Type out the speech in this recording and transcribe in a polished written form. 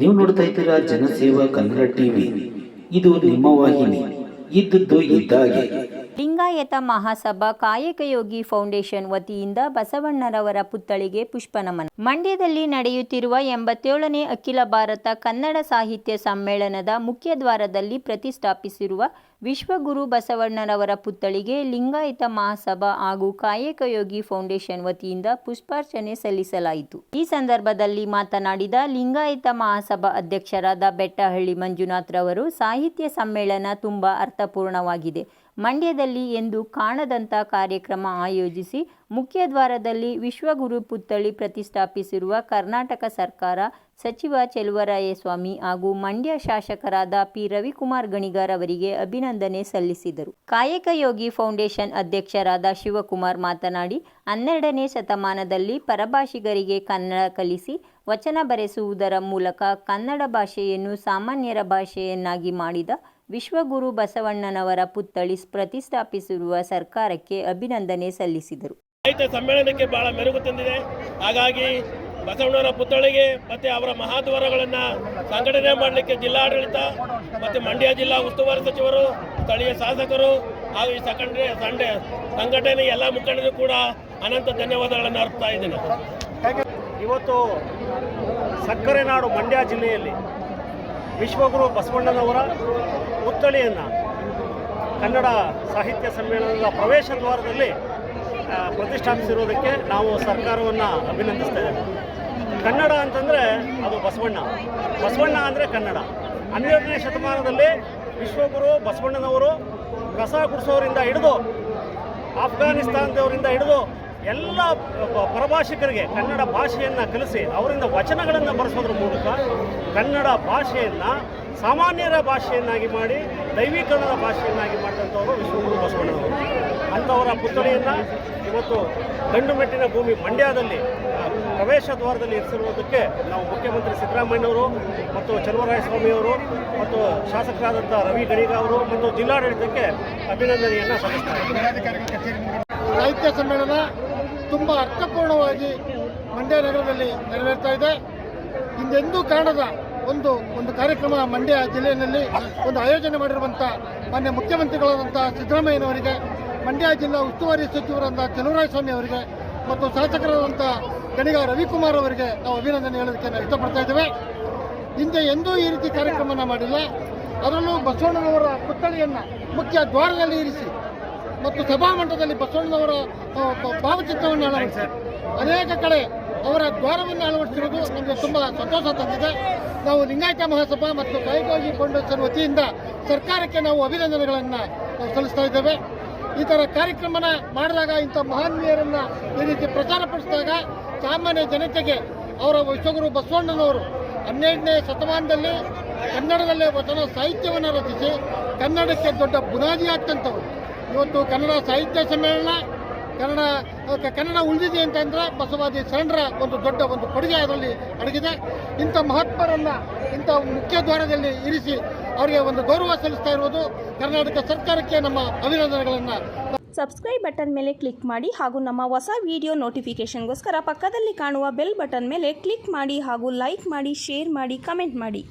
ನೀವು ನೋಡ್ತಾ ಇದ್ದೀರಾ ಜನಸೇವಾ ಕನ್ನಡ ಟಿವಿ. ಇದು ನಿಮ್ಮ ವಾಹಿನಿ. ಇದ್ದದ್ದು ಇದ್ದಾಗೆ. ಲಿಂಗಾಯತ ಮಹಾಸಭಾ ಕಾಯಕಯೋಗಿ ಫೌಂಡೇಶನ್ ವತಿಯಿಂದ ಬಸವಣ್ಣನವರ ಪುತ್ಥಳಿಗೆ ಪುಷ್ಪನಮನ. ಮಂಡ್ಯದಲ್ಲಿ ನಡೆಯುತ್ತಿರುವ 87ನೇ ಅಖಿಲ ಭಾರತ ಕನ್ನಡ ಸಾಹಿತ್ಯ ಸಮ್ಮೇಳನದ ಮುಖ್ಯ ದ್ವಾರದಲ್ಲಿ ಪ್ರತಿಷ್ಠಾಪಿಸಿರುವ ವಿಶ್ವಗುರು ಬಸವಣ್ಣನವರ ಪುತ್ಥಳಿಗೆ ಲಿಂಗಾಯತ ಮಹಾಸಭಾ ಹಾಗೂ ಕಾಯಕಯೋಗಿ ಫೌಂಡೇಶನ್ ವತಿಯಿಂದ ಪುಷ್ಪಾರ್ಚನೆ ಸಲ್ಲಿಸಲಾಯಿತು. ಈ ಸಂದರ್ಭದಲ್ಲಿ ಮಾತನಾಡಿದ ಲಿಂಗಾಯತ ಮಹಾಸಭಾ ಅಧ್ಯಕ್ಷರಾದ ಬೆಟ್ಟಹಳ್ಳಿ ಮಂಜುನಾಥ್ ರವರು, ಸಾಹಿತ್ಯ ಸಮ್ಮೇಳನ ತುಂಬಾ ಅರ್ಥಪೂರ್ಣವಾಗಿದೆ. ಮಂಡ್ಯದಲ್ಲಿ ಎಂದು ಕಾಣದಂಥ ಕಾರ್ಯಕ್ರಮ ಆಯೋಜಿಸಿ ಮುಖ್ಯ ದ್ವಾರದಲ್ಲಿ ವಿಶ್ವಗುರು ಪುತ್ಥಳಿ ಪ್ರತಿಷ್ಠಾಪಿಸಿರುವ ಕರ್ನಾಟಕ ಸರ್ಕಾರ, ಸಚಿವ ಚೆಲುವರಾಯಸ್ವಾಮಿ ಹಾಗೂ ಮಂಡ್ಯ ಶಾಸಕರಾದ ಪಿ ರವಿಕುಮಾರ್ ಗಣಿಗಾರ್ ಅವರಿಗೆ ಅಭಿನಂದನೆ ಸಲ್ಲಿಸಿದರು. ಕಾಯಕಯೋಗಿ ಫೌಂಡೇಶನ್ ಅಧ್ಯಕ್ಷರಾದ ಶಿವಕುಮಾರ್ ಮಾತನಾಡಿ, 12ನೇ ಶತಮಾನದಲ್ಲಿ ಪರಭಾಷಿಗರಿಗೆ ಕನ್ನಡ ಕಲಿಸಿ ವಚನ ಬರೆಸುವುದರ ಮೂಲಕ ಕನ್ನಡ ಭಾಷೆಯನ್ನು ಸಾಮಾನ್ಯರ ಭಾಷೆಯನ್ನಾಗಿ ಮಾಡಿದ ವಿಶ್ವಗುರು ಬಸವಣ್ಣನವರ ಪುತ್ಥಳಿ ಪ್ರತಿಷ್ಠಾಪಿಸಿರುವ ಸರ್ಕಾರಕ್ಕೆ ಅಭಿನಂದನೆ ಸಲ್ಲಿಸಿದರು. ಸಾಹಿತ್ಯ ಸಮ್ಮೇಳನಕ್ಕೆ ಬಹಳ ಮೆರುಗು ತಂದಿದೆ. ಹಾಗಾಗಿ ಬಸವಣ್ಣನವರ ಪುತ್ಥಳಿಗೆ ಮತ್ತು ಅವರ ಮಹಾದ್ವಾರಗಳನ್ನು ಸಂಘಟನೆ ಮಾಡಲಿಕ್ಕೆ ಜಿಲ್ಲಾಡಳಿತ ಮತ್ತು ಮಂಡ್ಯ ಜಿಲ್ಲಾ ಉಸ್ತುವಾರಿ ಸಚಿವರು, ಸ್ಥಳೀಯ ಶಾಸಕರು ಹಾಗೂ ಈ ಸಂಘಟನೆ ಎಲ್ಲ ಮುಖಂಡರು ಕೂಡ ಅನಂತ ಧನ್ಯವಾದಗಳನ್ನು ಅರ್ಪಿಸ್ತಾ ಇದ್ದೇನೆ. ಇವತ್ತು ಸಕ್ಕರೆ ನಾಡು ಮಂಡ್ಯ ಜಿಲ್ಲೆಯಲ್ಲಿ ವಿಶ್ವಗುರು ಬಸವಣ್ಣನವರ ಪುತ್ಥಳಿಯನ್ನು ಕನ್ನಡ ಸಾಹಿತ್ಯ ಸಮ್ಮೇಳನದ ಪ್ರವೇಶ ದ್ವಾರದಲ್ಲಿ ಪ್ರತಿಷ್ಠಾಪಿಸಿರುವುದಕ್ಕೆ ನಾವು ಸರ್ಕಾರವನ್ನು ಅಭಿನಂದಿಸ್ತಾ ಇದ್ದೇವೆ. ಕನ್ನಡ ಅಂತಂದರೆ ಅದು ಬಸವಣ್ಣ ಅಂದರೆ ಕನ್ನಡ. 12ನೇ ಶತಮಾನದಲ್ಲಿ ವಿಶ್ವಗುರು ಬಸವಣ್ಣನವರು ಕಸ ಗುಡಿಸೋರಿಂದ ಹಿಡಿದು ಆಫ್ಘಾನಿಸ್ತಾನದವರಿಂದ ಹಿಡಿದು ಎಲ್ಲ ಪರಭಾಷಿಕರಿಗೆ ಕನ್ನಡ ಭಾಷೆಯನ್ನು ಕಲಿಸಿ ಅವರಿಂದ ವಚನಗಳನ್ನು ಬರೆಸೋದ್ರ ಮೂಲಕ ಕನ್ನಡ ಭಾಷೆಯನ್ನು ಸಾಮಾನ್ಯರ ಭಾಷೆಯನ್ನಾಗಿ ಮಾಡಿ ದೈವೀಕರಣದ ಭಾಷೆಯನ್ನಾಗಿ ಮಾಡಿದಂಥವರು ವಿಶ್ವಗುರು ಬಸವಣ್ಣನವರು. ಅಂಥವರ ಪುತ್ಥಳಿಯನ್ನು ಇವತ್ತು ಗಂಡು ಮೆಟ್ಟಿನ ಭೂಮಿ ಮಂಡ್ಯದಲ್ಲಿ ಪ್ರವೇಶ ದ್ವಾರದಲ್ಲಿ ಇರಿಸಿರುವುದಕ್ಕೆ ನಾವು ಮುಖ್ಯಮಂತ್ರಿ ಸಿದ್ದರಾಮಯ್ಯನವರು ಮತ್ತು ಚೆಲುವರಾಯಸ್ವಾಮಿಯವರು ಮತ್ತು ಶಾಸಕರಾದಂಥ ರವಿ ಗಣಿಗ ಅವರು ಮತ್ತು ಜಿಲ್ಲಾಡಳಿತಕ್ಕೆ ಅಭಿನಂದನೆಯನ್ನು ಸಲ್ಲಿಸ್ತಾರೆ. ಸಾಹಿತ್ಯ ಸಮ್ಮೇಳನ ತುಂಬ ಅರ್ಥಪೂರ್ಣವಾಗಿ ಮಂಡ್ಯ ನಗರದಲ್ಲಿ ನೆರವೇರ್ತಾ ಇದೆ. ಹಿಂದೆಂದೂ ಕಾಣದ ಒಂದು ಕಾರ್ಯಕ್ರಮ ಮಂಡ್ಯ ಜಿಲ್ಲೆಯಲ್ಲಿ ಒಂದು ಆಯೋಜನೆ ಮಾಡಿರುವಂಥ ಮಾನ್ಯ ಮುಖ್ಯಮಂತ್ರಿಗಳಾದಂಥ ಸಿದ್ದರಾಮಯ್ಯನವರಿಗೆ, ಮಂಡ್ಯ ಜಿಲ್ಲಾ ಉಸ್ತುವಾರಿ ಸಚಿವರಾದ ಚೆಲುವರಾಯಸ್ವಾಮಿ ಅವರಿಗೆ ಮತ್ತು ಶಾಸಕರಾದಂಥ ಗಣಿಗ ರವಿಕುಮಾರ್ ಅವರಿಗೆ ನಾವು ಅಭಿನಂದನೆ ಹೇಳೋದಕ್ಕೆ ನಾವು ಇಷ್ಟಪಡ್ತಾ ಇದ್ದೇವೆ. ಹಿಂದೆ ಎಂದೂ ಈ ರೀತಿ ಕಾರ್ಯಕ್ರಮನ ಮಾಡಿಲ್ಲ. ಅದರಲ್ಲೂ ಬಸವಣ್ಣನವರ ಪುತ್ಥಳಿಯನ್ನು ಮುಖ್ಯ ದ್ವಾರದಲ್ಲಿ ಇರಿಸಿ ಮತ್ತು ಸಭಾಮಂಟಪದಲ್ಲಿ ಬಸವಣ್ಣನವರ ಭಾವಚಿತ್ರವನ್ನು ಅಳವಡಿಸಿ ಅನೇಕ ಕಡೆ ಅವರ ದ್ವಾರವನ್ನು ಅಳವಡಿಸಿರುವುದು ನಮಗೆ ತುಂಬ ಸಂತೋಷ ತಂದಿದೆ. ನಾವು ಲಿಂಗಾಯತ ಮಹಾಸಭಾ ಮತ್ತು ಕಾಯಕಯೋಗಿ ಫೌಂಡೇಶನ್ ವತಿಯಿಂದ ಸರ್ಕಾರಕ್ಕೆ ನಾವು ಅಭಿನಂದನೆಗಳನ್ನು ಸಲ್ಲಿಸ್ತಾ ಇದ್ದೇವೆ. ಈ ಥರ ಕಾರ್ಯಕ್ರಮನ ಮಾಡಿದಾಗ, ಇಂಥ ಮಹಾನ್ವೀಯರನ್ನು ಈ ರೀತಿ ಪ್ರಚಾರಪಡಿಸಿದಾಗ ಸಾಮಾನ್ಯ ಜನತೆಗೆ ಅವರ ವಿಶ್ವಗುರು ಬಸವಣ್ಣನವರು 12ನೇ ಶತಮಾನದಲ್ಲಿ ಕನ್ನಡದಲ್ಲೇ ವಚನ ಸಾಹಿತ್ಯವನ್ನು ರಚಿಸಿ ಕನ್ನಡಕ್ಕೆ ದೊಡ್ಡ ಬುನಾದಿ ಆಗ್ತಂಥವ್ರು. ಇವತ್ತು ಕನ್ನಡ ಸಾಹಿತ್ಯ ಸಮ್ಮೇಳನ ಕನ್ನಡ ಉಳಿದಿದೆ ಅಂತಂದರೆ ಬಸವಾದಿ ಶರಣರ ಒಂದು ದೊಡ್ಡ ಕೊಡುಗೆ ಅದರಲ್ಲಿ ಅಡಗಿದೆ. ಇಂಥ ಮಹಾತ್ಮರನ್ನು ಇಂಥ ಮುಖ್ಯ ದ್ವಾರದಲ್ಲಿ ಇರಿಸಿ ಅವರಿಗೆ ಒಂದು ಗೌರವ ಸಲ್ಲಿಸ್ತಾ ಇರುವುದು ಕರ್ನಾಟಕ ಸರ್ಕಾರಕ್ಕೆ ನಮ್ಮ ಅಭಿನಂದನೆಗಳನ್ನು. ಸಬ್ಸ್ಕ್ರೈಬ್ ಬಟನ್ ಮೇಲೆ ಕ್ಲಿಕ್ ಮಾಡಿ ಹಾಗೂ ನಮ್ಮ ಹೊಸ ವಿಡಿಯೋ ನೋಟಿಫಿಕೇಷನ್ಗೋಸ್ಕರ ಪಕ್ಕದಲ್ಲಿ ಕಾಣುವ ಬೆಲ್ ಬಟನ್ ಮೇಲೆ ಕ್ಲಿಕ್ ಮಾಡಿ ಹಾಗೂ ಲೈಕ್ ಮಾಡಿ, ಶೇರ್ ಮಾಡಿ, ಕಮೆಂಟ್ ಮಾಡಿ.